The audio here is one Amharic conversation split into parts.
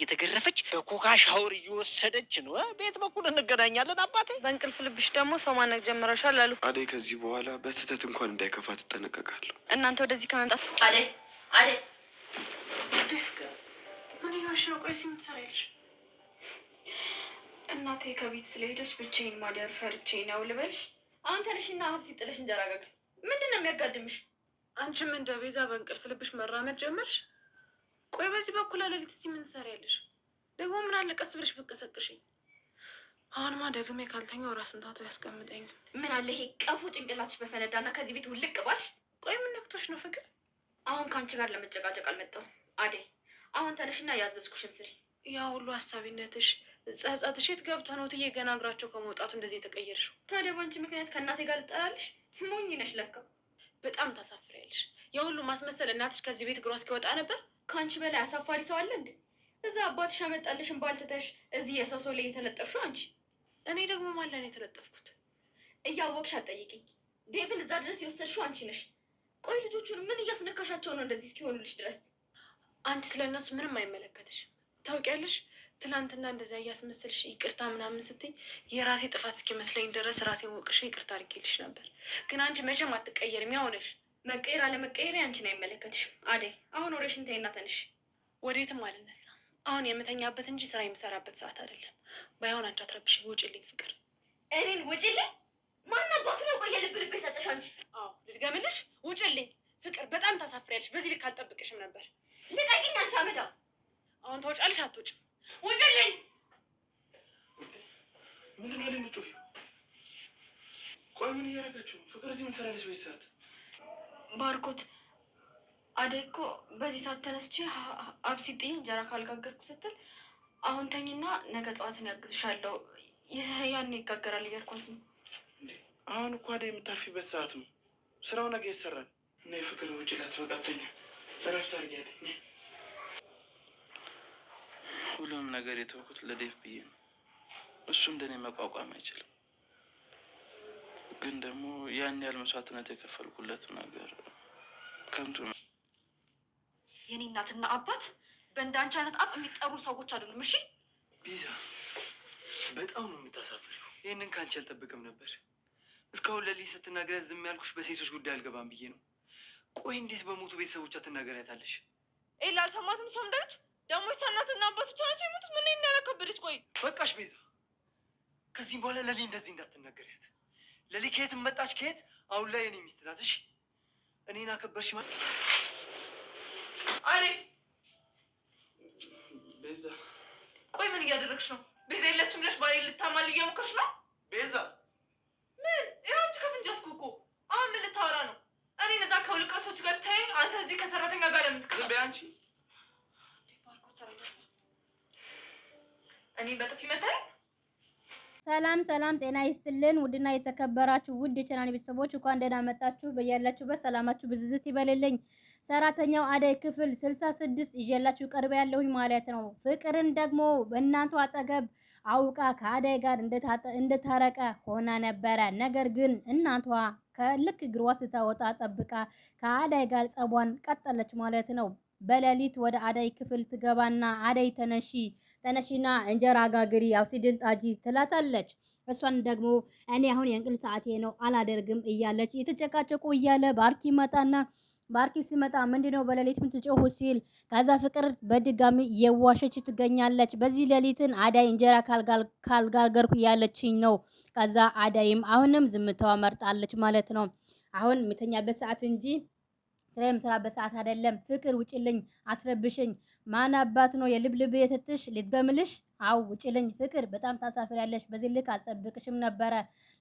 የተገረፈች በኮካ ሻወር እየወሰደች ነው። ቤት በኩል እንገናኛለን አባቴ። በእንቅልፍ ልብሽ ደግሞ ሰው ማነቅ ጀምረሻል አሉ። አደይ ከዚህ በኋላ በስህተት እንኳን እንዳይከፋ ትጠነቀቃለሁ። እናንተ ወደዚህ ከመምጣት አደይ ምን ይሆንሽ ነው? ቆይ ሲም ትሰሪያለሽ? እናቴ ከቤት ስለሄደች ብቻዬን ማደር ፈርቼ ነው ልበልሽ? አሁን ተነሽና ሀብሲ ጥለሽ እንጀራ ጋግሪ። ምንድን ነው የሚያጋድምሽ? አንቺም እንደ ቤዛ በእንቅልፍ ልብሽ መራመድ ጀመርሽ? ቆይ በዚህ በኩል ሌሊት እዚህ ምን ትሰሪያለሽ? ደግሞ ምን አለ ቀስ ብለሽ ብትቀሰቅሽኝ? አሁንማ ደግሜ ካልተኛው ራስ ምታቱ ያስቀምጠኝ። ምን አለ ይሄ ቀፉ ጭንቅላትሽ በፈነዳና ከዚህ ቤት ውልቅ ባልሽ። ቆይ ምን ነክቶሽ ነው ፍቅር? አሁን ከአንቺ ጋር ለመጨቃጨቅ አልመጣሁም አደይ። አሁን ተነሽና ያዘዝኩሽን ስሪ። ያ ሁሉ ሀሳቢነትሽ ጸጸትሽ የት ገብቶ ነው ትዬ ገና እግራቸው ከመውጣቱ እንደዚህ የተቀየርሽው? ታዲያ በአንቺ ምክንያት ከእናቴ ጋር ልጠላልሽ? ሞኝ ነሽ ለካ። በጣም ታሳፍሪያለሽ። የሁሉ ማስመሰል እናትሽ ከዚህ ቤት እግሯ እስኪወጣ ነበር። ከአንቺ በላይ አሳፋሪ ሰው አለ እንዴ? እዛ አባትሽ አመጣልሽን ባልትተሽ እዚህ የሰው ሰው ላይ የተለጠፍሽው አንቺ። እኔ ደግሞ ማለን የተለጠፍኩት? እያወቅሽ አትጠይቂኝ። ዴቭን እዛ ድረስ የወሰድሽው አንቺ ነሽ። ቆይ ልጆቹን ምን እያስነካሻቸው ነው እንደዚህ እስኪሆኑልሽ ድረስ? አንቺ ስለ እነሱ ምንም አይመለከትሽ። ታውቂያለሽ፣ ትናንትና እንደዚያ እያስመሰልሽ ይቅርታ ምናምን ስትኝ የራሴ ጥፋት እስኪመስለኝ ድረስ ራሴን ወቅሽ ይቅርታ አድርጌልሽ ነበር። ግን አንቺ መቼም አትቀየርም። ያውነሽ መቀየር አለመቀየር አንቺን አይመለከትሽም አደይ። አሁን ወሬሽን ተይና ተነሽ። ወዴትም አልነሳም። አሁን የምተኛበት እንጂ ስራ የምሰራበት ሰዓት አይደለም። ባይሆን አንቺ አትረብሽኝ። ውጭልኝ ፍቅር። እኔን ውጭልኝ? ማን አባቱ ነው? ቆየ ልብ ልብ የሰጠሽ አንቺ። አዎ ልድገምልሽ፣ ውጭልኝ ፍቅር። በጣም ታሳፍሪያለሽ። በዚህ ልክ አልጠብቅሽም ነበር። ልቀቂኝ አንቺ አመዳ። አሁን ተወጫለሽ አትወጭም? ውጭልኝ። ምንድን ነው የምትጮህ? ቆይ ምን እያደረጋችሁ ነው? ፍቅር እዚህ ምን ትሰራለች በዚህ ሰዓት? ባርኮት አደይ እኮ በዚህ ሰዓት ተነስቼ አብሲጥዬ እንጀራ ካልጋገርኩ ስትል አሁን ተኝና ነገ ጠዋትን ያግዝሻለሁ ያኔ ይጋገራል እያልኳት ነው። አሁን እኮ አደይ የምታርፊበት ሰዓት ነው። ስራው ነገ ይሰራል። እና የፍቅር ውጭ ላትበቃተኛ እረፍት አድርጊ አደይ። ሁሉም ነገር የተውኩት ለዴቭ ብዬ ነው። እሱ እንደኔ መቋቋም አይችልም። ግን ደግሞ ያን ያህል መስዋዕትነት የከፈልኩለት ነገር ከንቱ ነው። የኔ እናትና አባት በእንዳንቺ አይነት አፍ የሚጠሩ ሰዎች አይደሉም። እሺ ቤዛ፣ በጣም ነው የምታሳፍሪው። ይህንን ከአንቺ አልጠብቅም ነበር። እስካሁን ለሊ ስትናገሪያት ዝም ያልኩሽ በሴቶች ጉዳይ አልገባም ብዬ ነው። ቆይ እንዴት በሞቱ ቤተሰቦቿ ትናገሪያታለሽ? ኤላ አልሰማትም። እሷም ደረች ደግሞ እናትና አባቶቿ ናቸው የሞቱት። ምን እናለከብድች? ቆይ በቃሽ ቤዛ፣ ከዚህም በኋላ ለሊ እንደዚህ እንዳትናገሪያት። ለሊ ከየት መጣች? ከየት? አሁን ላይ የኔ ሚስት ናት። እሺ እኔን አከበርሽ ማለት አሬ። ቤዛ፣ ቆይ ምን እያደረግሽ ነው? ቤዛ የለችም ብለሽ ባሌ ልታማል እየሞከርሽ ነው? ቤዛ ምን ይኸውልሽ፣ ከፍንጅ ያዝኩ እኮ። አሁን ምን ልታወራ ነው? እኔን እዛ ከውልቃሶች ጋር ታይኝ፣ አንተ እዚህ ከሰራተኛ ጋር ለምትከ ዝም በይ አንቺ። እኔ በጥፊ መታኝ። ሰላም ሰላም፣ ጤና ይስጥልን ውድና የተከበራችሁ ውድ የቻናል ቤተሰቦች እንኳን ደህና መጣችሁ። በያላችሁበት ሰላማችሁ ብዝዝት ይበልልኝ። ሰራተኛው አደይ ክፍል 66 ይዤላችሁ ቀርበ ያለሁኝ ማለት ነው። ፍቅርን ደግሞ በእናቷ አጠገብ አውቃ ከአደይ ጋር እንደታረቀ ሆና ነበረ። ነገር ግን እናቷ ከልክ እግሯ ስታወጣ ጠብቃ ከአደይ ጋር ጸቧን ቀጠለች ማለት ነው። በሌሊት ወደ አደይ ክፍል ትገባና አደይ ተነሺና እንጀራ ጋግሪ አብሲድን ጣጂ ትላታለች። እሷን ደግሞ እኔ አሁን የእንቅልፍ ሰዓቴ ነው አላደርግም እያለች የተጨቃጨቁ እያለ ባርኪ መጣና ባርኪ ሲመጣ ምንድነው በሌሊት የምትጮሁ ሲል ከዛ ፍቅር በድጋሚ የዋሸች ትገኛለች። በዚህ ሌሊትን አደይ እንጀራ ካልጋገርኩ እያለችኝ ነው። ከዛ አደይም አሁንም ዝምታዋ መርጣለች ማለት ነው። አሁን የምተኛበት ሰዓት እንጂ ስራ የምሰራበት ሰዓት አይደለም። ፍቅር ውጭልኝ፣ አትረብሽኝ። ማን አባት ነው የልብልብ የሰጥሽ? ልትገምልሽ? አው ውጭልኝ ፍቅር፣ በጣም ታሳፍሪያለሽ። በዚህ ልክ አልጠብቅሽም ነበረ።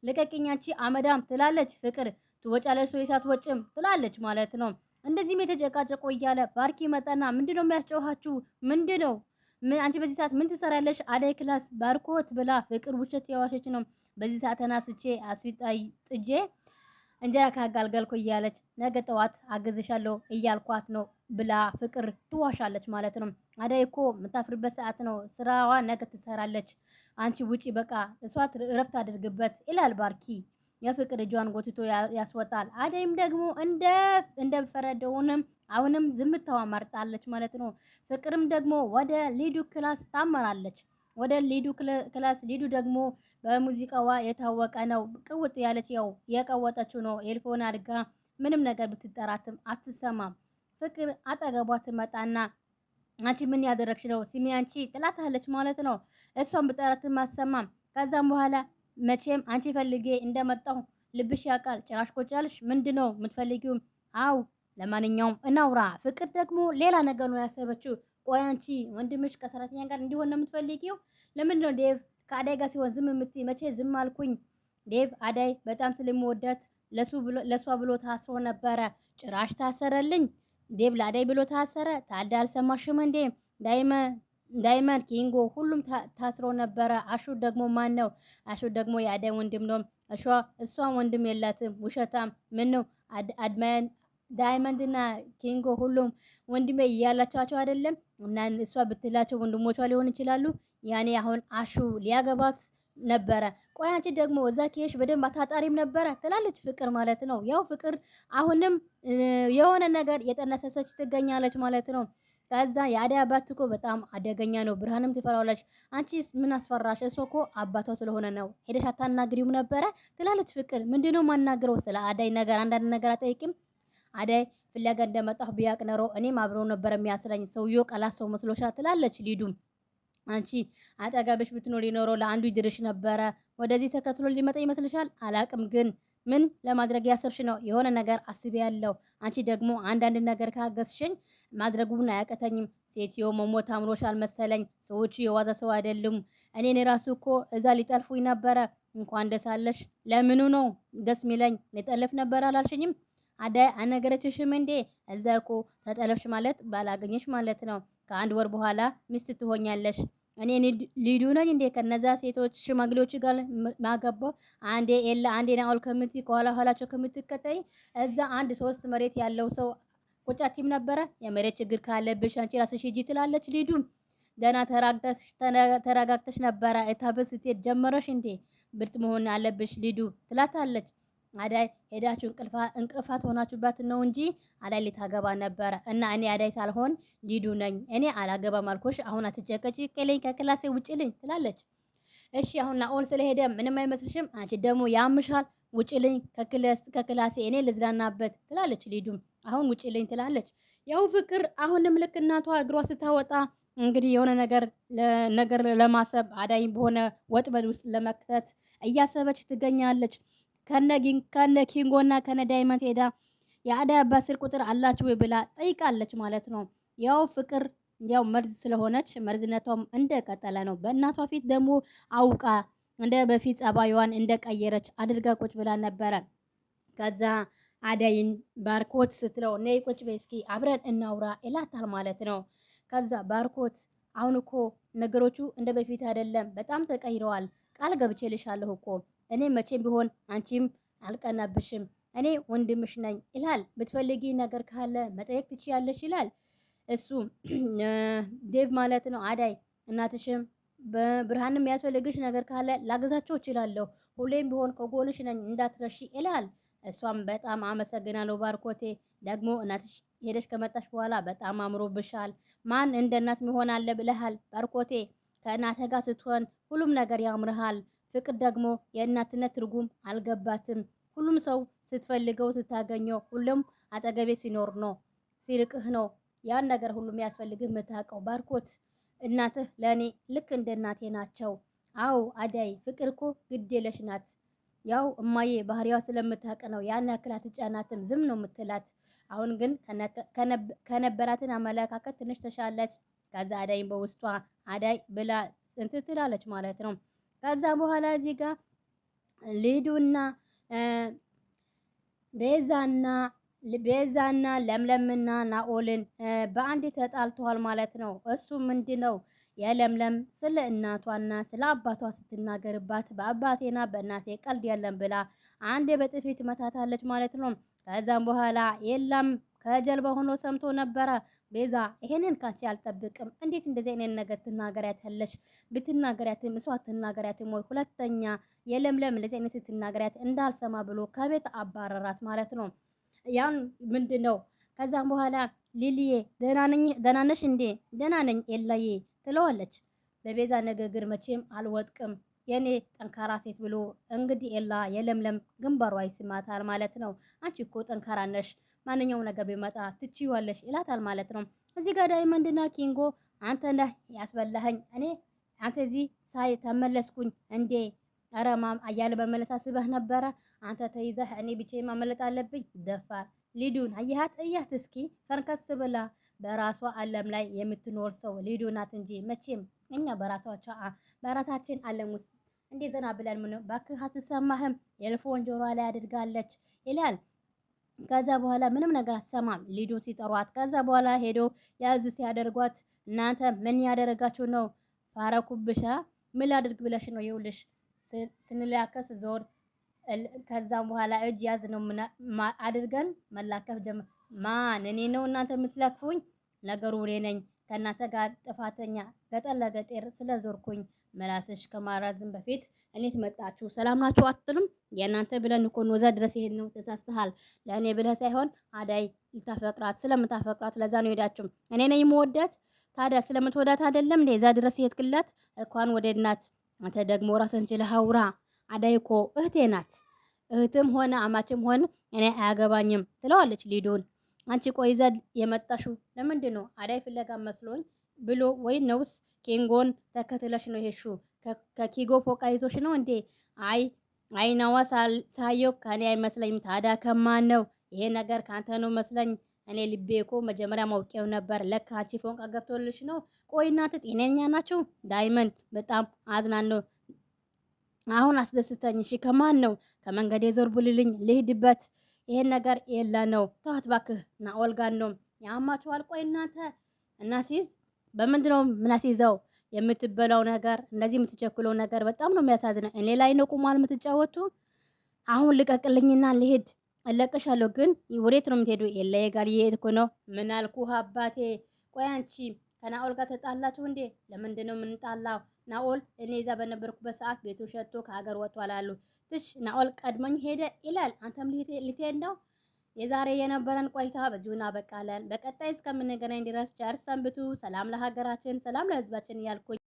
ልቀቂኝ አንቺ አመዳም ትላለች ፍቅር። ትወጫለሽ ወይስ አትወጭም ትላለች ማለት ነው። እንደዚህም የተጨቃጨቆ እያለ ባርኪ መጣና ምንድነው የሚያስጨውሃችሁ? ምንድነው አንቺ በዚህ ሰዓት ምን ትሰራለሽ? አደይ ክላስ ባርኮት ብላ ፍቅር ውሸት ያዋሸች ነው። በዚህ ሰዓት ተናስቼ አስፊጣይ ጥጄ እንጀራ ካጋልገልኩ እያለች ነገ ጠዋት አገዝሻለሁ እያልኳት ነው ብላ ፍቅር ትዋሻለች ማለት ነው። አደይ እኮ የምታፍርበት ሰዓት ነው። ስራዋ ነገ ትሰራለች። አንቺ ውጪ በቃ እሷ እረፍት አድርግበት ይላል ባርኪ። የፍቅር እጇን ጎትቶ ያስወጣል። አደይም ደግሞ እንደ ፈረደውንም አሁንም ዝምታዋ መርጣለች ማለት ነው። ፍቅርም ደግሞ ወደ ሊዱ ክላስ ታመራለች። ወደ ሊዱ ክላስ ሊዱ ደግሞ በሙዚቃዋ የታወቀ ነው። ቅውጥ ያለች ያው የቀወጠችው ነው። ኤልፎን አድጋ ምንም ነገር ብትጠራትም አትሰማም። ፍቅር አጠገቧ ትመጣና አንቺ ምን ያደረግሽ ነው? ስሚ አንቺ ጥላታለች ማለት ነው። እሷን ብጠራትም አትሰማም። ከዛም በኋላ መቼም አንቺ ፈልጌ እንደመጣሁ ልብሽ ያውቃል። ጭራሽ ቆጫልሽ ምንድነው የምትፈልጊው? አው ለማንኛውም እናውራ። ፍቅር ደግሞ ሌላ ነገር ነው ያሰበችው። ቆይ አንቺ ወንድምሽ ከሰራተኛ ጋር እንዲሆን ነው የምትፈልጊው? ለምንድን ነው ዴቭ ከአዳይ ጋር ሲሆን ዝም የምትይ? መቼ ዝም አልኩኝ? ዴቭ አዳይ በጣም ስለምወዳት ለሷ ብሎ ታስሮ ነበረ። ጭራሽ ታሰረልኝ። ዴቭ ለአዳይ ብሎ ታሰረ። ታዲያ አልሰማሽም እንዴ? ዳይመንድ ኪንጎ ሁሉም ታስሮ ነበረ። አሹ ደግሞ ማን ነው? አሹ ደግሞ የአዳይ ወንድም ነው። እሷ ወንድም የላትም። ውሸታም። ምን ነው ዳይመንድ እና ኪንጎ ሁሉም ወንድሜ እያላቸው አይደለም? እና እሷ ብትላቸው ወንድሞቿ ሊሆን ይችላሉ። ያኔ አሁን አሹ ሊያገባት ነበረ። ቆይ አንቺ ደግሞ እዛ ከሄድሽ በደንብ አታጣሪም ነበረ ትላለች ፍቅር ማለት ነው። ያው ፍቅር አሁንም የሆነ ነገር የጠነሰሰች ትገኛለች ማለት ነው። ከዛ የአደይ አባት እኮ በጣም አደገኛ ነው። ብርሃንም ትፈራዋለች። አንቺ ምን አስፈራሽ? እሱ እኮ አባቷ ስለሆነ ነው። ሄደሽ አታናግሪውም ነበረ ትላለች ፍቅር። ምንድነው ማናገረው? ስለ አደይ ነገር አንዳንድ ነገር አጠይቅም። አደይ ፍለጋ እንደመጣሁ ቢያቅ ኖሮ እኔም አብረው ነበር የሚያስለኝ። ሰውየው ቀላል ሰው መስሎሻ ትላለች ሊዱም። አንቺ አጠገብሽ ብትኖር ኖሮ ለአንዱ ይድርሽ ነበረ። ወደዚህ ተከትሎ ሊመጣ ይመስልሻል? አላቅም ግን ምን ለማድረግ ያሰብሽ ነው? የሆነ ነገር አስቤ ያለው። አንቺ ደግሞ አንዳንድ ነገር ካገዝሽኝ ማድረጉን አያቀተኝም። ሴትዮ መሞት አምሮሻል መሰለኝ። ሰዎቹ የዋዛ ሰው አይደሉም። እኔን ራሱ እኮ እዛ ሊጠልፉኝ ነበረ። እንኳን ደስ አለሽ። ለምኑ ነው ደስ ሚለኝ? ሊጠልፍ ነበር አላልሽኝም? አዳይ አነገረችሽም እንዴ? እዛ እኮ ተጠለፍሽ ማለት ባላገኘሽ ማለት ነው። ከአንድ ወር በኋላ ሚስት ትሆኛለሽ። እኔ ሊዱ ነኝ እንዴ ከነዛ ሴቶች ሽማግሌዎች ጋር ማገባው? አንዴ ኤላ አንዴ ናኦል ከኋላ ኋላቸው ከምትከተይ እዛ አንድ 3 መሬት ያለው ሰው ቁጫቲም ነበረ። የመሬት ችግር ካለብሽ አንቺ ራስሽ ሂጂ ትላለች ሊዱ። ደና ተረጋግተሽ ነበረ እታብስ ስትሄድ ጀመረሽ እንዴ? ብርት መሆን አለብሽ ሊዱ ትላታለች። አዳይ ሄዳችሁ እንቅፋት ሆናችሁባት ነው እንጂ አዳይ ልታገባ ነበረ። እና እኔ አዳይ ሳልሆን ሊዱ ነኝ። እኔ አላገባም አልኩሽ። አሁን አትጨቀጭቅልኝ፣ ከክላሴ ውጭልኝ ትላለች። እሺ አሁን ናኦል ስለሄደ ምንም አይመስልሽም? አንቺ ደግሞ ያምሻል። ውጭልኝ ከክላሴ እኔ ልዝናናበት ትላለች ሊዱም። አሁን ውጭልኝ ትላለች። ያው ፍቅር አሁንም ልክ እናቷ እግሯ ስታወጣ እንግዲህ የሆነ ነገር ለማሰብ አዳይ በሆነ ወጥመድ ውስጥ ለመክተት እያሰበች ትገኛለች። ከነ ኪንጎና ከነ ዳይመንድ ሄዳ የአዳይ አባት ስልክ ቁጥር አላችሁ ወይ ብላ ጠይቃለች ማለት ነው። ያው ፍቅር ያው መርዝ ስለሆነች መርዝነቷም እንደቀጠለ ነው። በእናቷ ፊት ደግሞ አውቃ እንደ በፊት ጸባዩዋን እንደቀየረች አድርጋ ቁጭ ብላ ነበረ። ከዛ አዳይን ባርኮት ስትለው ነይ ቁጭ በይ እስኪ አብረን እናውራ ይላታል ማለት ነው። ከዛ ባርኮት አሁን እኮ ነገሮቹ እንደ በፊት አይደለም፣ በጣም ተቀይረዋል። ቃል ገብቼልሻለሁ እኮ እኔ መቼም ቢሆን አንቺም አልቀናብሽም፣ እኔ ወንድምሽ ነኝ ይላል። ብትፈልጊ ነገር ካለ መጠየቅ ትችያለሽ ይላል። እሱ ዴቭ ማለት ነው። አዳይ እናትሽም በብርሃንም ያስፈልግሽ ነገር ካለ ላገዛቸው እችላለሁ፣ ሁሌም ቢሆን ከጎንሽ ነኝ እንዳትረሺ ይላል። እሷም በጣም አመሰግናለሁ ባርኮቴ፣ ደግሞ እናትሽ ሄደሽ ከመጣሽ በኋላ በጣም አምሮብሻል። ማን እንደ እናት መሆን አለ ብለሃል ባርኮቴ። ከእናትህ ጋር ስትሆን ሁሉም ነገር ያምርሃል። ፍቅር ደግሞ የእናትነት ትርጉም አልገባትም። ሁሉም ሰው ስትፈልገው ስታገኘው ሁሉም አጠገቤ ሲኖር ነው፣ ሲርቅህ ነው ያን ነገር ሁሉም ያስፈልግህ የምታውቀው ባርኮት። እናትህ ለእኔ ልክ እንደ እናቴ ናቸው። አዎ አዳይ ፍቅር እኮ ግድ የለሽ ናት። ያው እማዬ ባህሪዋ ስለምታውቅ ነው ያን ያክል አትጫናትም፣ ዝም ነው የምትላት። አሁን ግን ከነበራትን አመለካከት ትንሽ ተሻለች። ከዛ አዳይን በውስጧ አዳይ ብላ እንትን ትላለች ማለት ነው። ከዛ በኋላ እዚህ ጋር ሊዱና ቤዛና ለምለምና ናኦልን በአንድ ተጣልተዋል ማለት ነው። እሱ ምንድነው የለምለም ስለ እናቷና ስለ አባቷ ስትናገርባት በአባቴና በእናቴ ቀልድ የለም ብላ አንዴ በጥፊ ትመታታለች ማለት ነው። ከዛም በኋላ የለም ከጀልባ ሆኖ ሰምቶ ነበረ። ቤዛ ይሄንን ካንቺ አልጠብቅም። እንዴት እንደዚህ አይነት ነገር ትናገሪያታለሽ? ብትናገሪያትም እሷ አትናገሪያትም ወይ? ሁለተኛ የለምለም እንደዚህ አይነት ስትናገሪያት እንዳልሰማ ብሎ ከቤት አባረራት ማለት ነው። ያን ምንድነው? ከዛም በኋላ ሊሊዬ ደህና ነሽ እንዴ? ደህና ነኝ ኤላዬ ትለዋለች። በቤዛ ንግግር መቼም አልወጥቅም የኔ ጠንካራ ሴት ብሎ እንግዲህ ኤላ የለምለም ግንባሯ ይስማታል ማለት ነው። አንቺ እኮ ጠንካራ ነሽ፣ ማንኛውም ነገር ቢመጣ ትችይዋለሽ ይላታል ማለት ነው። እዚህ ጋር ዳይመንድና ኪንጎ አንተ ነህ ያስበላኸኝ፣ እኔ አንተ እዚህ ሳይ ተመለስኩኝ እንዴ? ኧረ ማም አያለ በመለስ አስበህ ነበረ አንተ ተይዘህ እኔ ብቻዬን ማመለጥ አለብኝ? ደፋር ሊዱን አየሃት? እያት እስኪ ፈንከስ ብላ በራሷ ዓለም ላይ የምትኖር ሰው ሊዱ ናት እንጂ መቼም እኛ በራሳችን ዓለም ውስጥ እንዴ ዘና ብለን ምን ባክህ አትሰማህም? የኤልፎን ጆሮዋ ላይ አድርጋለች ይላል። ከዛ በኋላ ምንም ነገር አትሰማም ሊዱ ሲጠሯት። ከዛ በኋላ ሄዶ ያዝ ሲያደርጓት እናንተ ምን ያደረጋችሁ ነው? ፋረኩብሻ ምን ላድርግ ብለሽ ነው? ይውልሽ ስንላከስ ዞር ከዛም በኋላ እጅ ያዝ ነው አድርገን መላከፍ ጀመር። ማን እኔ ነው እናንተ የምትለክፉኝ? ነገሩ እኔ ነኝ ከእናንተ ጋር ጥፋተኛ ገጠር ለገጠር ስለዞርኩኝ መራስሽ ከማራዝም በፊት እኔ ትመጣችሁ ሰላም ናችሁ አትሉም? የእናንተ ብለን እኮ ነው እዛ ድረስ ይሄን ነው ተሳስተሃል። ለእኔ ብለህ ሳይሆን አዳይ ልታፈቅራት ስለምታፈቅራት ለዛ ነው ሄዳችሁ። እኔ ነኝ የምወዳት ታዲያ ስለምትወዳት አይደለም እንዴ እዛ ድረስ የሄድክላት? እንኳን ወደ እናት አንተ ደግሞ ራስን ችለህ አውራ። አዳይ እኮ እህቴ ናት። እህትም ሆነ አማችም ሆነ እኔ አያገባኝም ትለዋለች ሊዱን። አንቺ ቆይ ዘድ የመጣሽው ለምንድን ነው? አዳይ ፍለጋ መስሎኝ ብሎ ወይ ነውስ ኪንጎን ተከትለሽ ነው ሄሹ? ከኪጎ ፎቃ ይዞሽ ነው እንዴ? አይናዋ ሳየው ከኔ አይመስለኝም። ታዲያ ከማን ነው ይሄ ነገር? ካንተ ነው መስለኝ። እኔ ልቤ እኮ መጀመሪያ ማውቄው ነበር። ለካ አንቺ ፎንቃ ገብቶልሽ ነው። ቆይ እናንተ ጤነኛ ናችሁ? ዳይመንድ በጣም አዝናለሁ። አሁን አስደስተኝ። እሺ ከማን ነው? ከመንገዴ ዞር ብልልኝ ልሂድበት። ይሄን ነገር የለ ነው ተዋት ባክህ። ናኦል ጋር ነው ያማችኋል። ቆይ እናንተ እናሲዝ በምንድነው ምናሲዘው? የምትበላው ነገር እንደዚህ የምትቸኩለው ነገር በጣም ነው የሚያሳዝነው። እኔ ላይ ነው ቁማል የምትጫወቱ። አሁን ልቀቅልኝና ልሄድ። እለቅሻለሁ ግን ወዴት ነው የምትሄዱ? ኤላዬ ጋር እየሄድኩ ነው። ምን አልኩህ አባቴ? ቆይ አንቺ ከናኦል ጋር ተጣላችሁ እንዴ? ለምንድን ነው የምንጣላው? ናኦል እኔ እዛ በነበርኩበት ሰዓት ቤቱ ሸቶ ከሀገር ወጥቷል አሉ። ትሽ ናኦል ቀድሞኝ ሄደ ይላል። አንተም ልትሄድ ነው? የዛሬ የነበረን ቆይታ በዚሁ እናበቃለን። በቀጣይ እስከምንገናኝ ድረስ ቸር ሰንብቱ። ሰላም ለሀገራችን፣ ሰላም ለሕዝባችን እያልኩኝ